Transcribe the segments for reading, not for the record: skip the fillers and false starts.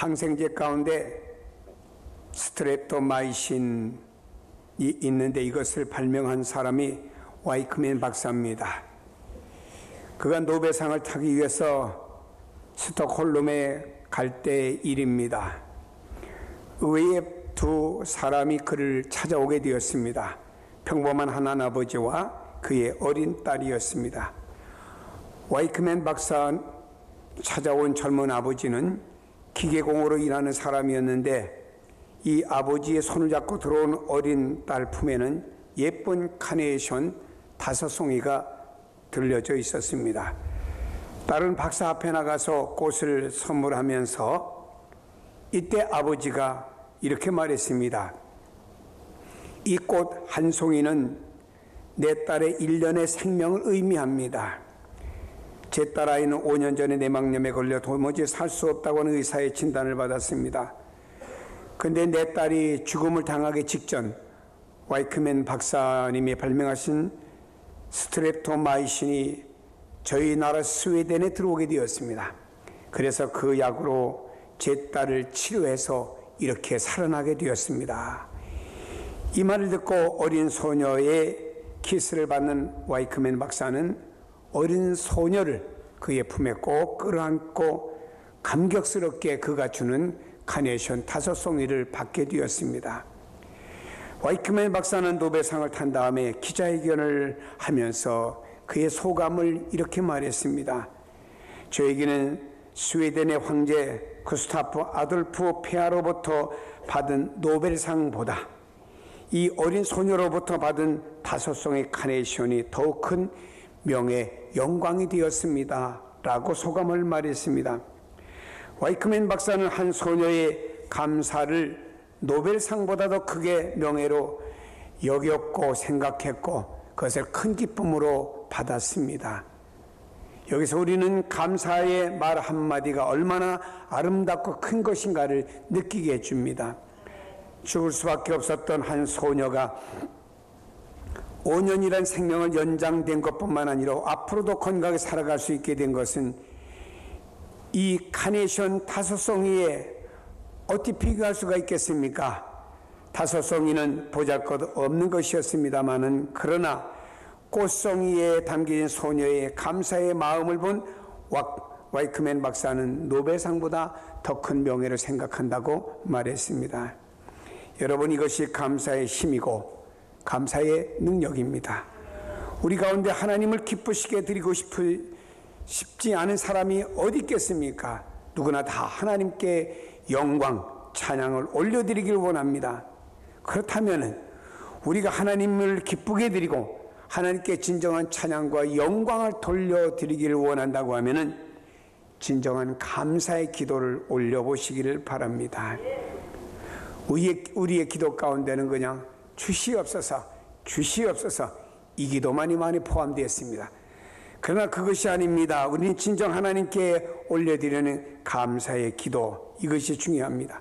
항생제 가운데 스트랩토마이신이 있는데 이것을 발명한 사람이 와이크맨 박사입니다. 그가 노벨상을 타기 위해서 스톡홀름에 갈 때의 일입니다. 의외의 두 사람이 그를 찾아오게 되었습니다. 평범한 한 아버지와 그의 어린 딸이었습니다. 와이크맨 박사 찾아온 젊은 아버지는 기계공으로 일하는 사람이었는데 이 아버지의 손을 잡고 들어온 어린 딸 품에는 예쁜 카네이션 5송이가 들려져 있었습니다. 딸은 박사 앞에 나가서 꽃을 선물하면서 이때 아버지가 이렇게 말했습니다. 이 꽃 한 송이는 내 딸의 1년의 생명을 의미합니다. 제 딸아이는 5년 전에 뇌막염에 걸려 도무지 살 수 없다고 하는 의사의 진단을 받았습니다. 근데 내 딸이 죽음을 당하기 직전 와이크맨 박사님이 발명하신 스트랩토마이신이 저희 나라 스웨덴에 들어오게 되었습니다. 그래서 그 약으로 제 딸을 치료해서 이렇게 살아나게 되었습니다. 이 말을 듣고 어린 소녀의 키스를 받는 와이크맨 박사는 어린 소녀를 그의 품에 꼭 끌어안고 감격스럽게 그가 주는 카네이션 5송이를 받게 되었습니다. 와이크맨 박사는 노벨상을 탄 다음에 기자회견을 하면서 그의 소감을 이렇게 말했습니다. 저에게는 스웨덴의 황제 구스타프 아돌프 폐하로부터 받은 노벨상보다 이 어린 소녀로부터 받은 5송의 카네이션이 더욱 큰 명예, 영광이 되었습니다. 라고 소감을 말했습니다. 와이크맨 박사는 한 소녀의 감사를 노벨상보다 더 크게 명예로 여겼고 생각했고 그것을 큰 기쁨으로 받았습니다. 여기서 우리는 감사의 말 한마디가 얼마나 아름답고 큰 것인가를 느끼게 해줍니다. 죽을 수밖에 없었던 한 소녀가 5년이란 생명을 연장된 것뿐만 아니라 앞으로도 건강하게 살아갈 수 있게 된 것은 이 카네이션 5송이에 어떻게 비교할 수가 있겠습니까? 5송이는 보잘것없는 것이었습니다마는 그러나 꽃송이에 담긴 소녀의 감사의 마음을 본 와이크맨 박사는 노벨상보다 더 큰 명예를 생각한다고 말했습니다. 여러분, 이것이 감사의 힘이고 감사의 능력입니다. 우리 가운데 하나님을 기쁘시게 드리고 싶지 않은 사람이 어디 있겠습니까? 누구나 다 하나님께 영광, 찬양을 올려드리길 원합니다. 그렇다면 우리가 하나님을 기쁘게 드리고 하나님께 진정한 찬양과 영광을 돌려드리기를 원한다고 하면 진정한 감사의 기도를 올려보시기를 바랍니다. 우리의 기도 가운데는 그냥 주시옵소서, 주시옵소서 이 기도만이 많이 포함되어 있습니다. 그러나 그것이 아닙니다. 우리는 진정 하나님께 올려드리는 감사의 기도, 이것이 중요합니다.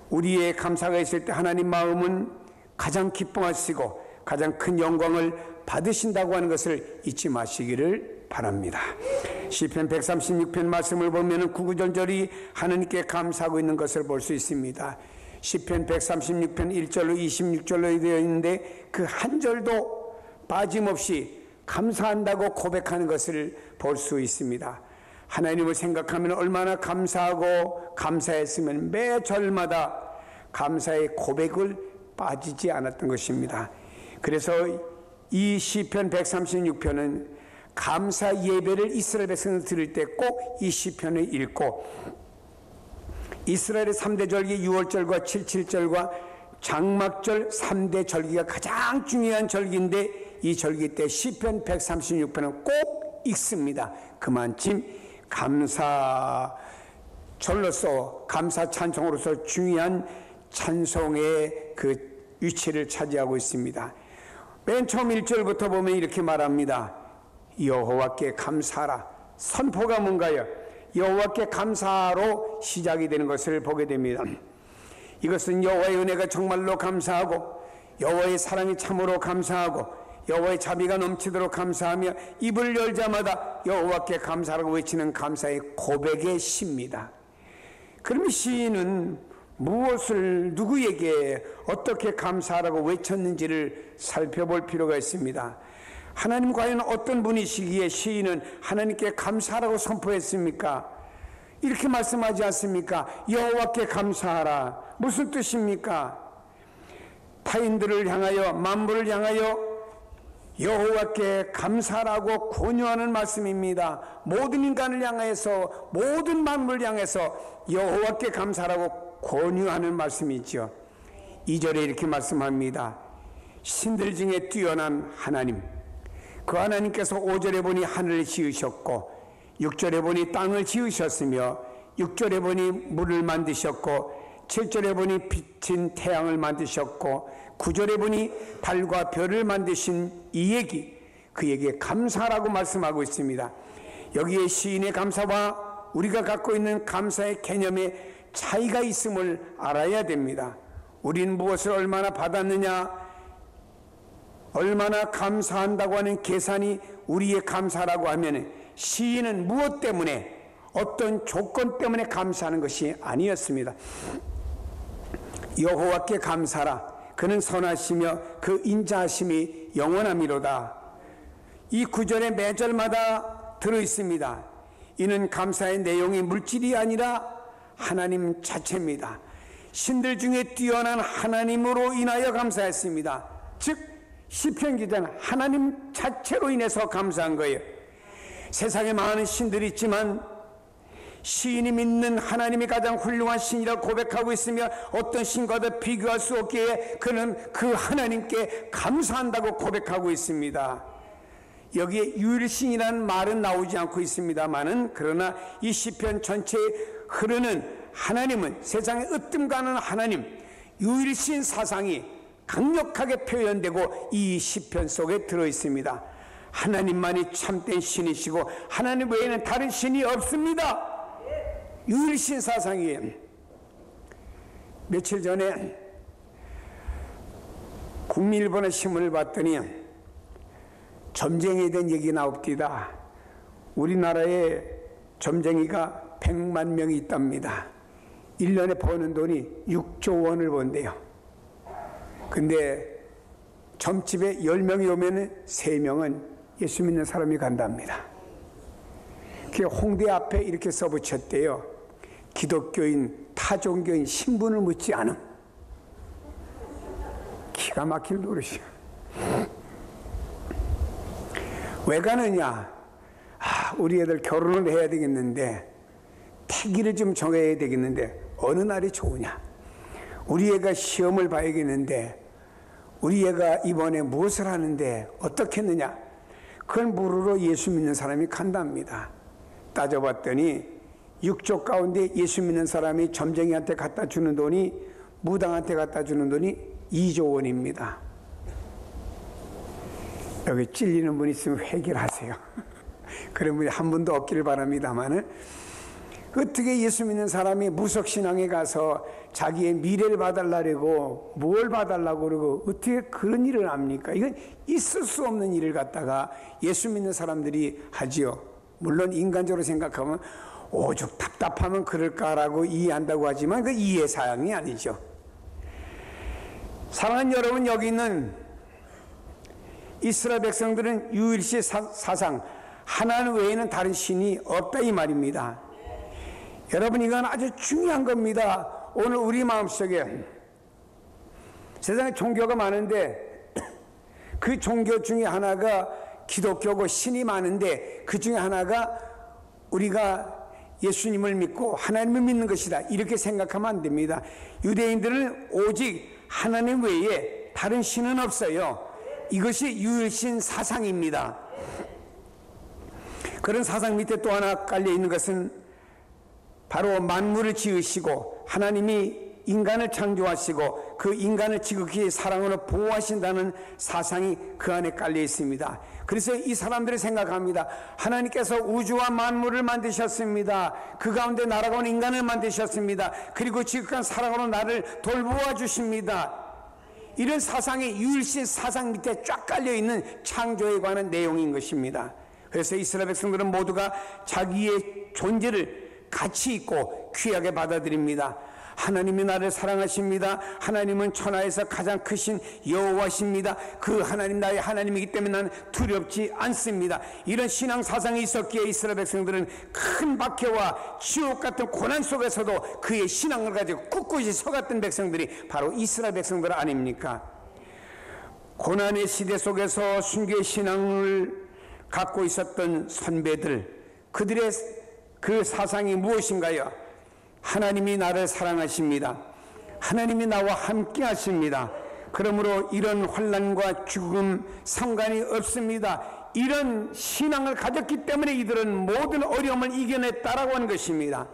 우리의 감사가 있을 때 하나님 마음은 가장 기뻐하시고 가장 큰 영광을 받으신다고 하는 것을 잊지 마시기를 바랍니다. 시편 136편 말씀을 보면 구구절절히 하나님께 감사하고 있는 것을 볼 수 있습니다. 시편 136편 1절로 26절로 되어 있는데 그 한 절도 빠짐없이 감사한다고 고백하는 것을 볼 수 있습니다. 하나님을 생각하면 얼마나 감사하고 감사했으면 매 절마다 감사의 고백을 빠지지 않았던 것입니다. 그래서 이 시편 136편은 감사 예배를 이스라엘 백성을 드릴 때 꼭 이 시편을 읽고 이스라엘의 3대 절기 6월절과 77절과 장막절 3대 절기가 가장 중요한 절기인데 이 절기 때 시편 136편은 꼭 읽습니다. 그만큼 감사절로서 감사 찬송으로서 중요한 찬송의 그 위치를 차지하고 있습니다. 맨 처음 1절부터 보면 이렇게 말합니다. 여호와께 감사하라. 선포가 뭔가요? 여호와께 감사로 시작이 되는 것을 보게 됩니다. 이것은 여호와의 은혜가 정말로 감사하고 여호와의 사랑이 참으로 감사하고 여호와의 자비가 넘치도록 감사하며 입을 열자마다 여호와께 감사라고 외치는 감사의 고백의 시입니다. 그러면 시인은 무엇을 누구에게 어떻게 감사하라고 외쳤는지를 살펴볼 필요가 있습니다. 하나님 과연 어떤 분이시기에 시인은 하나님께 감사하라고 선포했습니까? 이렇게 말씀하지 않습니까? 여호와께 감사하라. 무슨 뜻입니까? 타인들을 향하여, 만물을 향하여 여호와께 감사하라고 권유하는 말씀입니다. 모든 인간을 향해서, 모든 만물을 향해서 여호와께 감사하라고 권유하는 말씀이죠. 2절에 이렇게 말씀합니다. 신들 중에 뛰어난 하나님, 그 하나님께서 5절에 보니 하늘을 지으셨고 6절에 보니 땅을 지으셨으며 6절에 보니 물을 만드셨고 7절에 보니 비친 태양을 만드셨고 9절에 보니 달과 별을 만드신 이에게, 그에게 감사하라고 말씀하고 있습니다. 여기에 시인의 감사와 우리가 갖고 있는 감사의 개념에 차이가 있음을 알아야 됩니다. 우리는 무엇을 얼마나 받았느냐, 얼마나 감사한다고 하는 계산이 우리의 감사라고 하면, 시인은 무엇 때문에, 어떤 조건 때문에 감사하는 것이 아니었습니다. 여호와께 감사라. 그는 선하시며 그 인자하심이 영원함이로다. 이 구절의 매 절마다 들어있습니다. 이는 감사의 내용이 물질이 아니라 하나님 자체입니다. 신들 중에 뛰어난 하나님으로 인하여 감사했습니다. 즉 시편 기자는 하나님 자체로 인해서 감사한 거예요. 세상에 많은 신들이 있지만 시인이 믿는 하나님이 가장 훌륭한 신이라고 고백하고 있으며 어떤 신과도 비교할 수 없기에 그는 그 하나님께 감사한다고 고백하고 있습니다. 여기에 유일신이라는 말은 나오지 않고 있습니다만은, 그러나 이 시편 전체에 흐르는 하나님은, 세상에 으뜸가는 하나님, 유일신 사상이 강력하게 표현되고 이 시편 속에 들어있습니다. 하나님만이 참된 신이시고 하나님 외에는 다른 신이 없습니다. 유일신 사상이에요. 며칠 전에 국민일보의 신문을 봤더니 점쟁이에 대한 얘기 나옵니다. 우리나라에 점쟁이가 100만 명이 있답니다. 1년에 버는 돈이 6조 원을 번대요. 근데 점집에 10명이 오면 3명은 예수 믿는 사람이 간답니다. 그 홍대 앞에 이렇게 써붙였대요. 기독교인, 타종교인 신분을 묻지 않음. 기가 막힐 노릇이야. 왜 가느냐? 우리 애들 결혼을 해야 되겠는데, 태기를 좀 정해야 되겠는데 어느 날이 좋으냐? 우리 애가 시험을 봐야겠는데 우리 애가 이번에 무엇을 하는데 어떻게 했느냐? 그걸 물으러 예수 믿는 사람이 간답니다. 따져봤더니 6조 가운데 예수 믿는 사람이 점쟁이한테 갖다 주는 돈이, 무당한테 갖다 주는 돈이 2조 원입니다. 여기 찔리는 분 있으면 회개를 하세요. 그런 분이 한 분도 없기를 바랍니다만은, 어떻게 예수 믿는 사람이 무속신앙에 가서 자기의 미래를 봐달라고, 뭘 봐달라고 그러고 어떻게 그런 일을 합니까? 이건 있을 수 없는 일을 갖다가 예수 믿는 사람들이 하지요. 물론 인간적으로 생각하면 오죽 답답하면 그럴까라고 이해한다고 하지만 그 이해사항이 아니죠. 사랑하는 여러분, 여기 있는 이스라엘 백성들은 유일시 사상, 하나님 외에는 다른 신이 없다 이 말입니다. 여러분, 이건 아주 중요한 겁니다. 오늘 우리 마음속에 세상에 종교가 많은데 그 종교 중에 하나가 기독교고 신이 많은데 그 중에 하나가 우리가 예수님을 믿고 하나님을 믿는 것이다, 이렇게 생각하면 안 됩니다. 유대인들은 오직 하나님 외에 다른 신은 없어요. 이것이 유일신 사상입니다. 그런 사상 밑에 또 하나 깔려 있는 것은 바로 만물을 지으시고 하나님이 인간을 창조하시고 그 인간을 지극히 사랑으로 보호하신다는 사상이 그 안에 깔려 있습니다. 그래서 이 사람들이 생각합니다. 하나님께서 우주와 만물을 만드셨습니다. 그 가운데 날아가는 인간을 만드셨습니다. 그리고 지극한 사랑으로 나를 돌보아 주십니다. 이런 사상이 유일신 사상 밑에 쫙 깔려 있는 창조에 관한 내용인 것입니다. 그래서 이스라엘 백성들은 모두가 자기의 존재를 가치 있고 귀하게 받아들입니다. 하나님이 나를 사랑하십니다. 하나님은 천하에서 가장 크신 여호와십니다. 그 하나님 나의 하나님이기 때문에 나는 두렵지 않습니다. 이런 신앙 사상이 있었기에 이스라엘 백성들은 큰 박해와 지옥 같은 고난 속에서도 그의 신앙을 가지고 꿋꿋이 서갔던 백성들이 바로 이스라엘 백성들 아닙니까? 고난의 시대 속에서 순교의 신앙을 갖고 있었던 선배들, 그들의 그 사상이 무엇인가요? 하나님이 나를 사랑하십니다. 하나님이 나와 함께 하십니다. 그러므로 이런 환난과 죽음 상관이 없습니다. 이런 신앙을 가졌기 때문에 이들은 모든 어려움을 이겨냈다라고 하는 것입니다.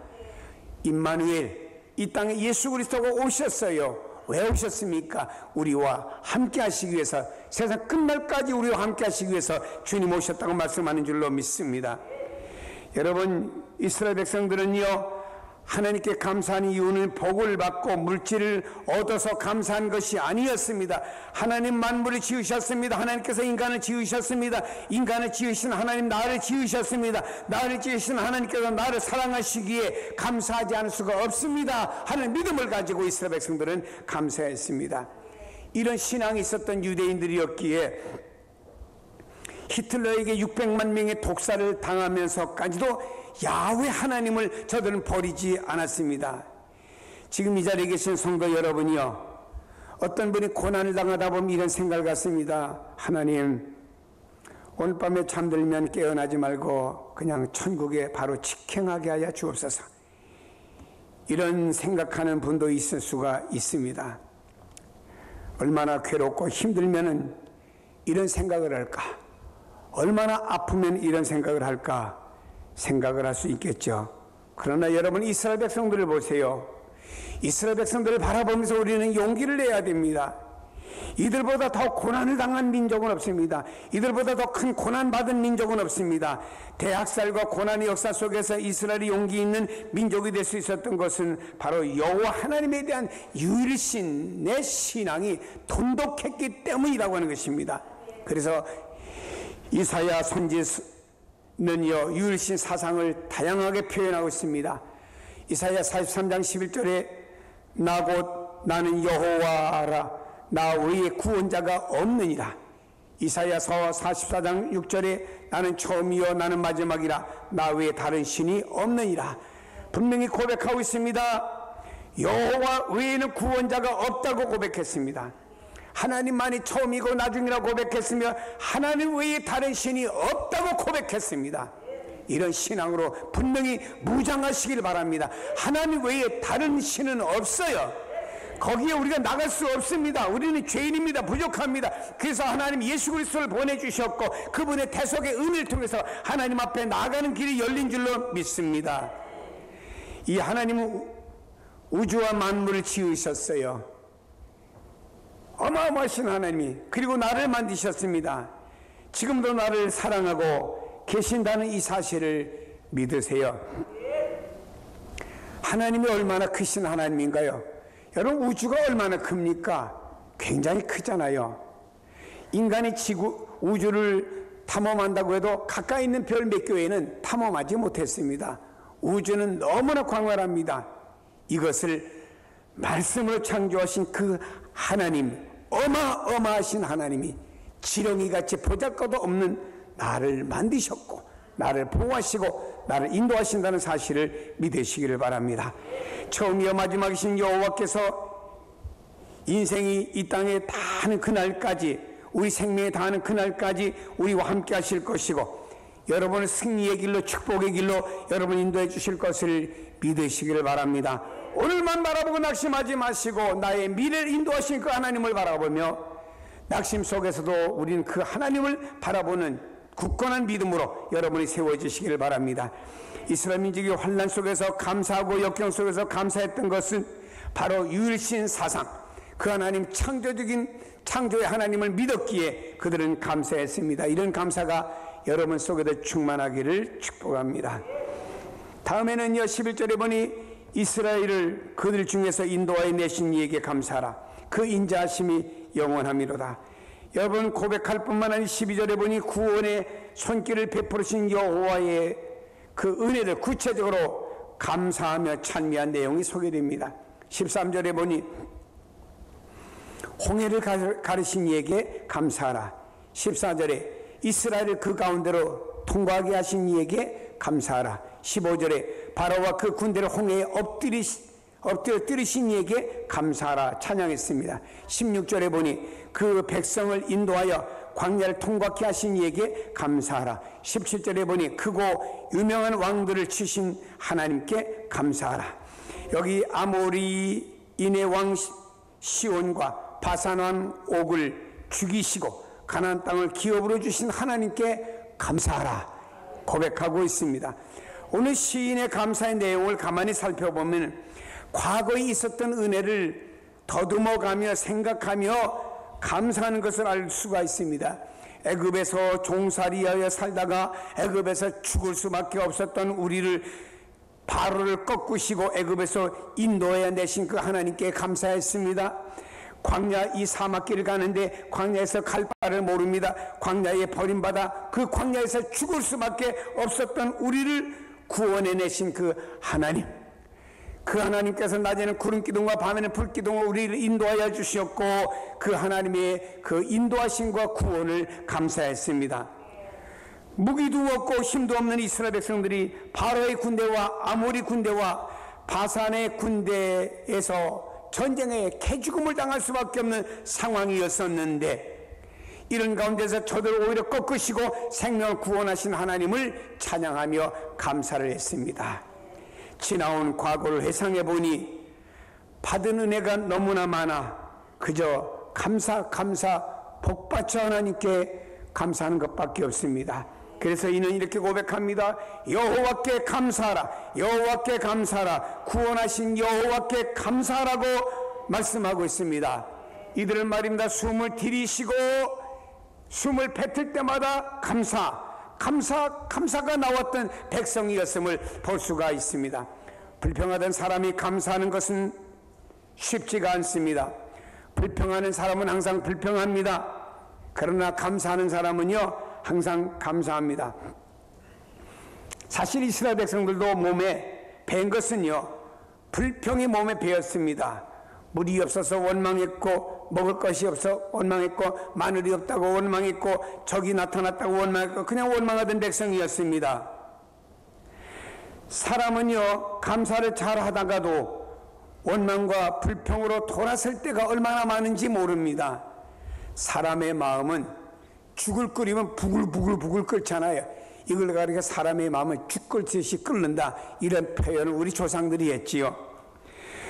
임마누엘, 이 땅에 예수 그리스도가 오셨어요. 왜 오셨습니까? 우리와 함께 하시기 위해서, 세상 끝날까지 우리와 함께 하시기 위해서 주님 오셨다고 말씀하는 줄로 믿습니다. 여러분, 이스라엘 백성들은요, 하나님께 감사한 이유는 복을 받고 물질을 얻어서 감사한 것이 아니었습니다. 하나님 만물을 지으셨습니다. 하나님께서 인간을 지으셨습니다. 인간을 지으신 하나님 나를 지으셨습니다. 나를 지으신 하나님께서 나를 사랑하시기에 감사하지 않을 수가 없습니다 하는 믿음을 가지고 이스라엘 백성들은 감사했습니다. 이런 신앙이 있었던 유대인들이었기에 히틀러에게 600만 명의 독사를 당하면서까지도 야훼 하나님을 저들은 버리지 않았습니다. 지금 이 자리에 계신 성도 여러분이요, 어떤 분이 고난을 당하다 보면 이런 생각을 갖습니다. 하나님, 오늘 밤에 잠들면 깨어나지 말고 그냥 천국에 바로 직행하게 하여 주옵소서. 이런 생각하는 분도 있을 수가 있습니다. 얼마나 괴롭고 힘들면 이런 생각을 할까? 얼마나 아프면 이런 생각을 할까? 생각을 할 수 있겠죠. 그러나 여러분, 이스라엘 백성들을 보세요. 이스라엘 백성들을 바라보면서 우리는 용기를 내야 됩니다. 이들보다 더 고난을 당한 민족은 없습니다. 이들보다 더 큰 고난 받은 민족은 없습니다. 대학살과 고난의 역사 속에서 이스라엘이 용기 있는 민족이 될 수 있었던 것은 바로 여호와 하나님에 대한 유일신 내 신앙이 돈독했기 때문이라고 하는 것입니다. 그래서 이사야 선지는요, 유일신 사상을 다양하게 표현하고 있습니다. 이사야 43장 11절에 나 곧 나는 여호와라, 나 외에 구원자가 없느니라. 이사야서 44장 6절에 나는 처음이요 나는 마지막이라, 나 외에 다른 신이 없느니라. 분명히 고백하고 있습니다. 여호와 외에는 구원자가 없다고 고백했습니다. 하나님만이 처음이고 나중이라고 고백했으며 하나님 외에 다른 신이 없다고 고백했습니다. 이런 신앙으로 분명히 무장하시길 바랍니다. 하나님 외에 다른 신은 없어요. 거기에 우리가 나갈 수 없습니다. 우리는 죄인입니다. 부족합니다. 그래서 하나님 예수 그리스도를 보내주셨고 그분의 대속의 은혜를 통해서 하나님 앞에 나가는 길이 열린 줄로 믿습니다. 이 하나님은 우주와 만물을 지으셨어요. 어마어마하신 하나님이, 그리고 나를 만드셨습니다. 지금도 나를 사랑하고 계신다는 이 사실을 믿으세요. 하나님이 얼마나 크신 하나님인가요? 여러분, 우주가 얼마나 큽니까? 굉장히 크잖아요. 인간이 우주를 탐험한다고 해도 가까이 있는 별 몇 개에는 탐험하지 못했습니다. 우주는 너무나 광활합니다. 이것을 말씀으로 창조하신 그 하나님, 어마어마하신 하나님이 지렁이같이 보잘것도 없는 나를 만드셨고 나를 보호하시고 나를 인도하신다는 사실을 믿으시기를 바랍니다. 처음이요 마지막이신 여호와께서 인생이 이 땅에 다하는 그날까지, 우리 생명에 다하는 그날까지 우리와 함께 하실 것이고 여러분을 승리의 길로, 축복의 길로 여러분 인도해 주실 것을 믿으시기를 바랍니다. 오늘만 바라보고 낙심하지 마시고 나의 미래를 인도하신 그 하나님을 바라보며 낙심 속에서도 우리는 그 하나님을 바라보는 굳건한 믿음으로 여러분이 세워지시기를 바랍니다. 이스라엘 민족이 환난 속에서 감사하고 역경 속에서 감사했던 것은 바로 유일신 사상, 그 하나님, 창조의 하나님을 믿었기에 그들은 감사했습니다. 이런 감사가 여러분 속에도 충만하기를 축복합니다. 다음에는요, 11절에 보니 이스라엘을 그들 중에서 인도하여 내신 이에게 감사하라. 그 인자하심이 영원함이로다. 여러분, 고백할 뿐만 아니라 12절에 보니 구원의 손길을 베풀으신 여호와의 그 은혜를 구체적으로 감사하며 찬미한 내용이 소개됩니다. 13절에 보니 홍해를 가르신 이에게 감사하라. 14절에 이스라엘을 그 가운데로 통과하게 하신 이에게 감사하라. 15절에 바로와 그 군대를 홍해에 엎드려 뜨리신 이에게 감사하라 찬양했습니다. 16절에 보니 그 백성을 인도하여 광야를 통과케 하신 이에게 감사하라. 17절에 보니 크고 유명한 왕들을 치신 하나님께 감사하라. 여기 아모리인의 왕 시온과 바산 왕 옥을 죽이시고 가나안 땅을 기업으로 주신 하나님께 감사하라 고백하고 있습니다. 오늘 시인의 감사의 내용을 가만히 살펴보면 과거에 있었던 은혜를 더듬어가며 생각하며 감사하는 것을 알 수가 있습니다. 애굽에서 종살이하여 살다가 애굽에서 죽을 수밖에 없었던 우리를 바로를 꺾으시고 애굽에서 인도해 내신 그 하나님께 감사했습니다. 광야 이 사막길을 가는데 광야에서 갈 바를 모릅니다. 광야에 버림받아 그 광야에서 죽을 수밖에 없었던 우리를 구원해 내신 그 하나님, 그 하나님께서 낮에는 구름기둥과 밤에는 불기둥으로 우리를 인도하여 주셨고 그 하나님의 그 인도하심과 구원을 감사했습니다. 무기도 없고 힘도 없는 이스라엘 백성들이 바로의 군대와 아모리 군대와 바산의 군대에서 전쟁에 개죽음을 당할 수밖에 없는 상황이었었는데 이런 가운데서 저들을 오히려 꺾으시고 생명을 구원하신 하나님을 찬양하며 감사를 했습니다. 지나온 과거를 회상해 보니 받은 은혜가 너무나 많아 그저 감사 복받쳐 하나님께 감사하는 것밖에 없습니다. 그래서 이는 이렇게 고백합니다. 여호와께 감사하라. 여호와께 감사하라. 구원하신 여호와께 감사하라고 말씀하고 있습니다. 이들은 말입니다. 숨을 들이쉬고 숨을 뱉을 때마다 감사가 나왔던 백성이었음을 볼 수가 있습니다. 불평하던 사람이 감사하는 것은 쉽지가 않습니다. 불평하는 사람은 항상 불평합니다. 그러나 감사하는 사람은요 항상 감사합니다. 사실 이스라엘 백성들도 몸에 밴 것은요 불평이 몸에 배었습니다. 물이 없어서 원망했고 먹을 것이 없어 원망했고 마늘이 없다고 원망했고 적이 나타났다고 원망했고 그냥 원망하던 백성이었습니다. 사람은요 감사를 잘 하다가도 원망과 불평으로 돌아설 때가 얼마나 많은지 모릅니다. 사람의 마음은 죽을 끓이면 부글부글 끓잖아요. 이걸 가리켜 사람의 마음은 죽 끓듯이 끓는다, 이런 표현을 우리 조상들이 했지요.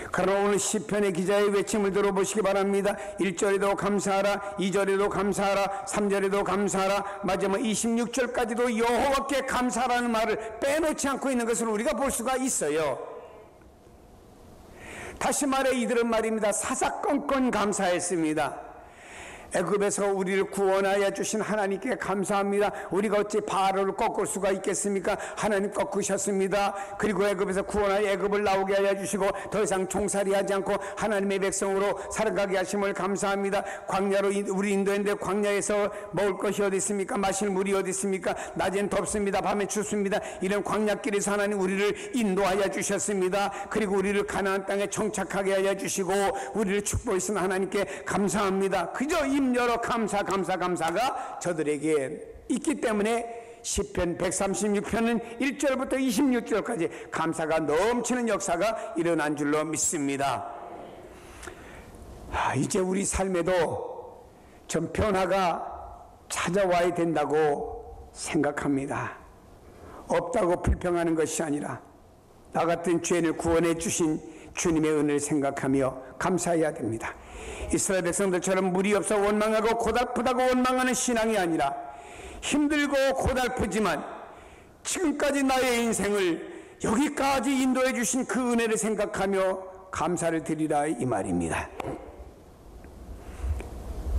그러나 오늘 시편의 기자의 외침을 들어보시기 바랍니다. 1절에도 감사하라, 2절에도 감사하라, 3절에도 감사하라, 마지막 26절까지도 여호와께 감사하라는 말을 빼놓지 않고 있는 것을 우리가 볼 수가 있어요. 다시 말해 이들은 말입니다. 사사건건 감사했습니다. 애굽에서 우리를 구원하여 주신 하나님께 감사합니다. 우리가 어찌 바로를 꺾을 수가 있겠습니까? 하나님 꺾으셨습니다. 그리고 애굽에서 구원하여 애굽을 나오게 하여 주시고 더 이상 종살이하지 않고 하나님의 백성으로 살아가게 하심을 감사합니다. 광야로 우리 인도했는데 광야에서 먹을 것이 어디 있습니까? 마실 물이 어디 있습니까? 낮엔 덥습니다. 밤에 춥습니다. 이런 광야길에서 하나님 우리를 인도하여 주셨습니다. 그리고 우리를 가나안 땅에 정착하게 하여 주시고 우리를 축복하신 하나님께 감사합니다. 그저 여러 감사가 저들에게 있기 때문에 시편 136편은 1절부터 26절까지 감사가 넘치는 역사가 일어난 줄로 믿습니다. 이제 우리 삶에도 좀 변화가 찾아와야 된다고 생각합니다. 없다고 불평하는 것이 아니라 나 같은 죄인을 구원해 주신 주님의 은혜를 생각하며 감사해야 됩니다. 이스라엘 백성들처럼 물이 없어 원망하고 고달프다고 원망하는 신앙이 아니라 힘들고 고달프지만 지금까지 나의 인생을 여기까지 인도해 주신 그 은혜를 생각하며 감사를 드리라 이 말입니다.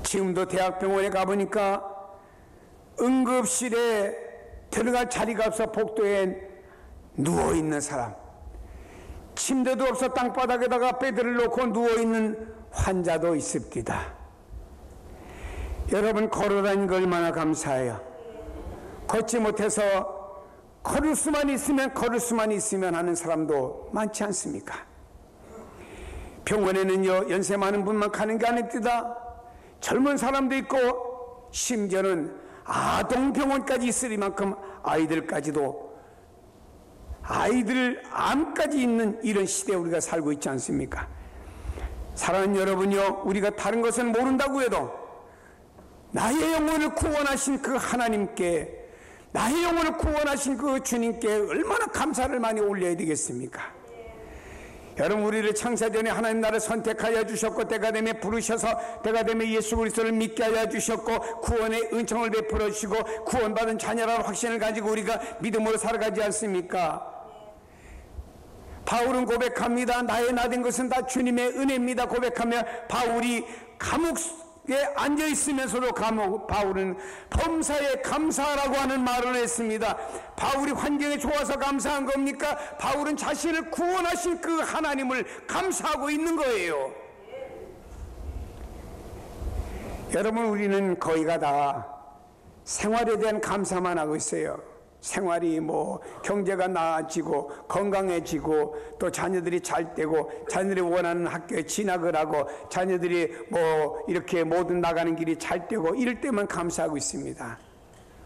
지금도 대학병원에 가보니까 응급실에 들어갈 자리가 없어 복도에 누워있는 사람, 침대도 없어 땅바닥에다가 베드를 놓고 누워있는 환자도 있습니다. 여러분 걸어다니는 거 얼마나 감사해요. 걷지 못해서 걸을 수만 있으면 하는 사람도 많지 않습니까? 병원에는요, 연세 많은 분만 가는 게 아닙니다. 젊은 사람도 있고 심지어는 아동병원까지 있을 만큼 아이들 암까지 있는 이런 시대에 우리가 살고 있지 않습니까? 사랑하는 여러분요, 우리가 다른 것은 모른다고 해도 나의 영혼을 구원하신 그 하나님께, 나의 영혼을 구원하신 그 주님께 얼마나 감사를 많이 올려야 되겠습니까? 여러분, 우리를 창세전에 하나님 나를 선택하여 주셨고 때가 되면 부르셔서 때가 되면 예수 그리스도를 믿게 하여 주셨고 구원의 은총을 베풀어 주시고 구원받은 자녀라는 확신을 가지고 우리가 믿음으로 살아가지 않습니까? 바울은 고백합니다. 나의 나된 것은 다 주님의 은혜입니다 고백하며 바울이 감옥에 앉아있으면서도 바울은 범사에 감사하라고 하는 말을 했습니다. 바울이 환경이 좋아서 감사한 겁니까? 바울은 자신을 구원하신 그 하나님을 감사하고 있는 거예요. 여러분, 우리는 거의가 다 생활에 대한 감사만 하고 있어요. 생활이 경제가 나아지고 건강해지고 또 자녀들이 잘 되고 자녀들이 원하는 학교에 진학을 하고 자녀들이 이렇게 모든 나가는 길이 잘 되고 이럴 때만 감사하고 있습니다.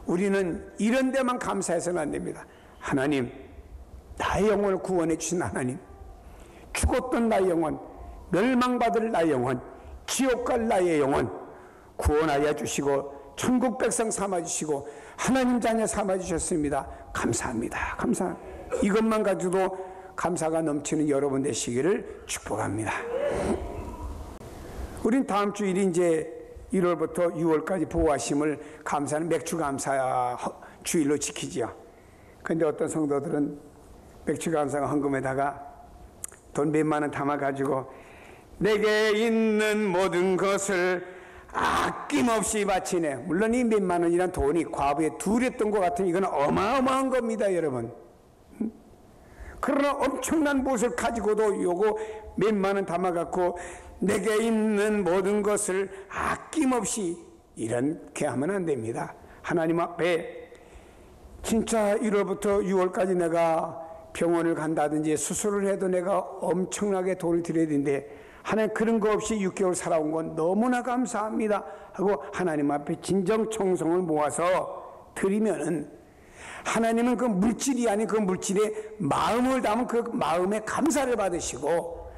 우리는 이런 데만 감사해서는 안 됩니다. 하나님, 나의 영혼을 구원해 주신 하나님, 죽었던 나의 영혼, 멸망받을 나의 영혼, 지옥 갈 나의 영혼 구원하여 주시고 천국 백성 삼아주시고 하나님 자녀 삼아주셨습니다. 감사합니다. 이것만 가지고도 감사가 넘치는 여러분 되시기를 축복합니다. 우린 다음 주일이 이제 1월부터 6월까지 보호하심을 감사하는 맥주 감사 주일로 지키지요. 그런데 어떤 성도들은 맥주 감사 헌금에다가 돈 몇만 원 담아가지고 내게 있는 모든 것을 아낌없이 바치네. 물론 이 몇만 원이란 돈이 과부에 둘이었던 것 같으면 이건 어마어마한 겁니다, 여러분. 그러나 엄청난 무엇을 가지고도 요거 몇만 원 담아갖고 내게 있는 모든 것을 아낌없이 이렇게 하면 안 됩니다. 하나님 앞에 진짜 1월부터 6월까지 내가 병원을 간다든지 수술을 해도 내가 엄청나게 돈을 들여야 되는데 하나님 그런 거 없이 6개월 살아온 건 너무나 감사합니다 하고 하나님 앞에 진정청송을 모아서 드리면은 하나님은 그 물질이 아닌 그 물질에 마음을 담은 그 마음에 감사를 받으시고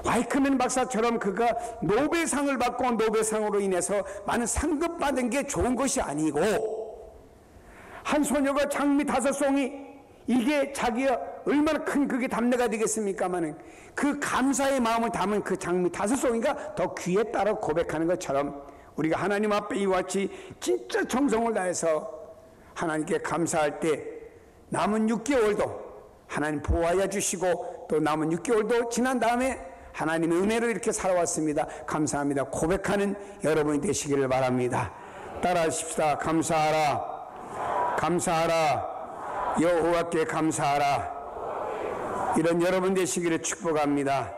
와이크맨 박사처럼 그가 노벨상을 받고 노벨상으로 인해서 많은 상급 받은 게 좋은 것이 아니고 한 소녀가 장미 5송이 이게 자기가 얼마나 큰 그게 담내가 되겠습니까마는 그 감사의 마음을 담은 그 장미 5송이가 더 귀에 따라 고백하는 것처럼 우리가 하나님 앞에 이와 같이 진짜 정성을 다해서 하나님께 감사할 때 남은 6개월도 하나님 보호하여 주시고 또 남은 6개월도 지난 다음에 하나님의 은혜로 이렇게 살아왔습니다. 감사합니다. 고백하는 여러분이 되시기를 바랍니다. 따라하십시다. 감사하라. 감사하라. 여호와께 감사하라. 이런 여러분 되시기를 축복합니다.